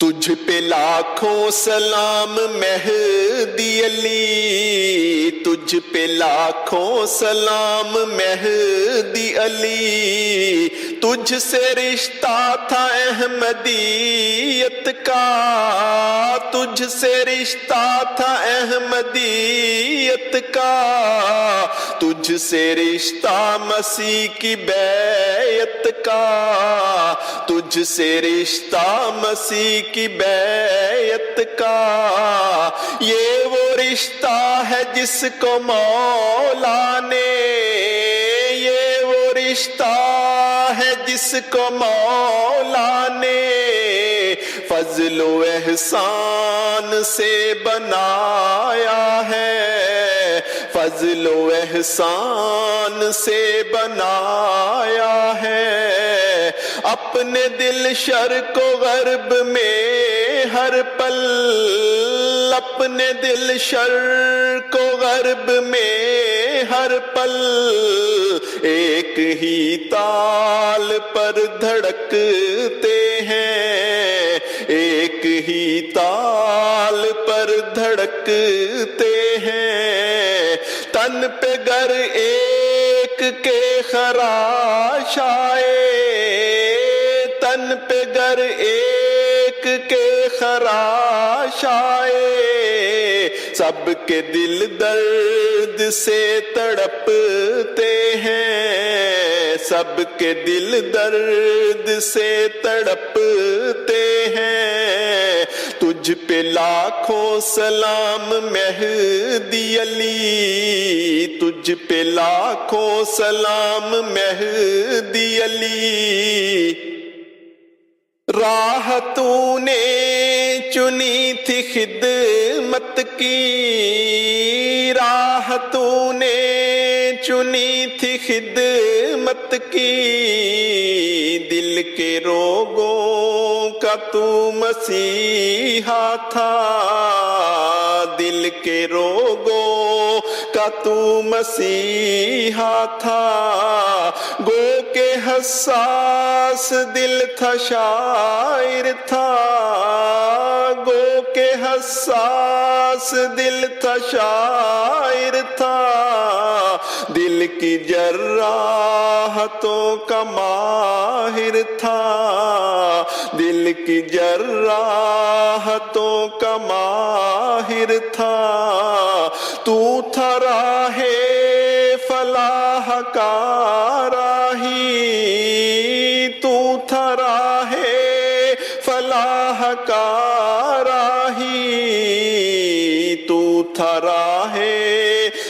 تجھ پہ لاکھوں سلام مہدی علی، تجھ پہ لاکھوں سلام مہدی علی، تجھ سے رشتہ تھا احمدیت کا، تجھ سے رشتہ تھا احمدیت کا، تجھ سے رشتہ مسیح کی بیعت کا، تجھ سے رشتہ مسیح کی بیعت کا، یہ وہ رشتہ ہے جس کو مولا نے، یہ وہ رشتہ ہے جس کو مولا نے فضل و احسان سے بنایا ہے، فضل و احسان سے بنایا ہے، اپنے دل شرق و غرب میں ہر پل، اپنے دل شرق و غرب میں ہر پل ایک ہی تال پر دھڑکتے ہیں، ایک ہی تال پر دھڑکتے ہیں، تن پہ گر ایک کے خراش آئے، تن پہ گر ایک کے خراش آئے، سب کے دل درد سے تڑپتے ہیں، سب کے دل درد سے تڑپتے ہیں، تجھ پہ لاکھوں سلام مہدی علی، تجھ پہ لاکھوں سلام مہدی علی، راہ تو نے چنی تھی خدمت کی، راہ تو نے چنی تھی خدمت کی، دل کے روگوں کا تو مسیحا تھا، دل کے روگوں کا تو مسیحا تھا، گو کے حساس دل تھا شاعر تھا، گو کے حساس دل تھا شاعر تھا، دل کی جراحتوں کا ماہر تھا، دل کی جراحتوں کا ماہر تھا، تو تھا راہ فلاح کا راہی، تو تھا راہ فلاح کا راہی، تو تھا راہ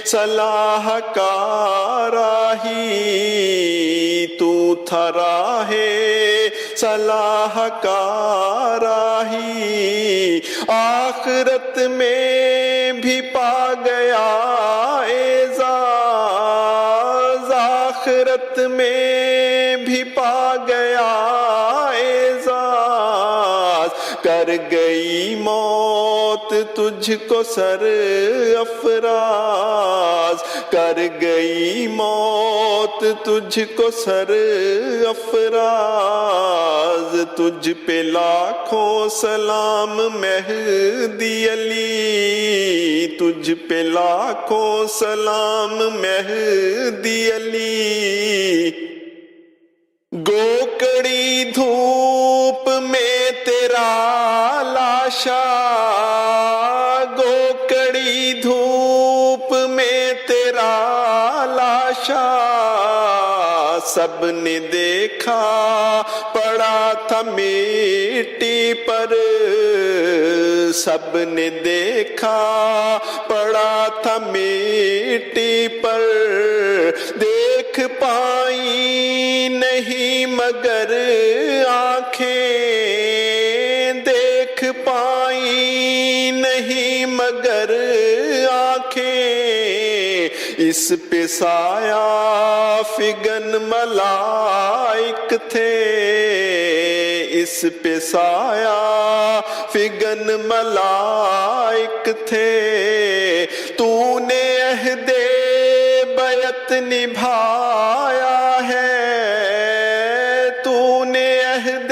صلاح کا راہی، تو تھا راہ صلاح کا راہی، آخرت میں بھی پا گیا اعزاز، آخرت میں بھی پا گیا اعزاز، کر گئی موت تجھ کو سر افراز، کر گئی موت تجھ کو سر افراز، تجھ پہ لاکھوں سلام مہدی علی، تجھ پہ لاکھوں سلام مہدی علی، گوکڑی دھوپ میں تیرا لاشا، گوکڑی دھوپ میں تیرا لاشا، سب نے دیکھا پڑا تھا مٹی پر، سب نے دیکھا پڑا تھا مٹی پر، دیکھ پائی نہیں مگر آنکھیں، دیکھ پائی نہیں مگر آنکھیں، اس پہ سایہ فگن ملائک تھے، اس پہ سایہ فگن ملائک تھے، تو نے عہد بیعت نبھایا ہے، تو نے عہد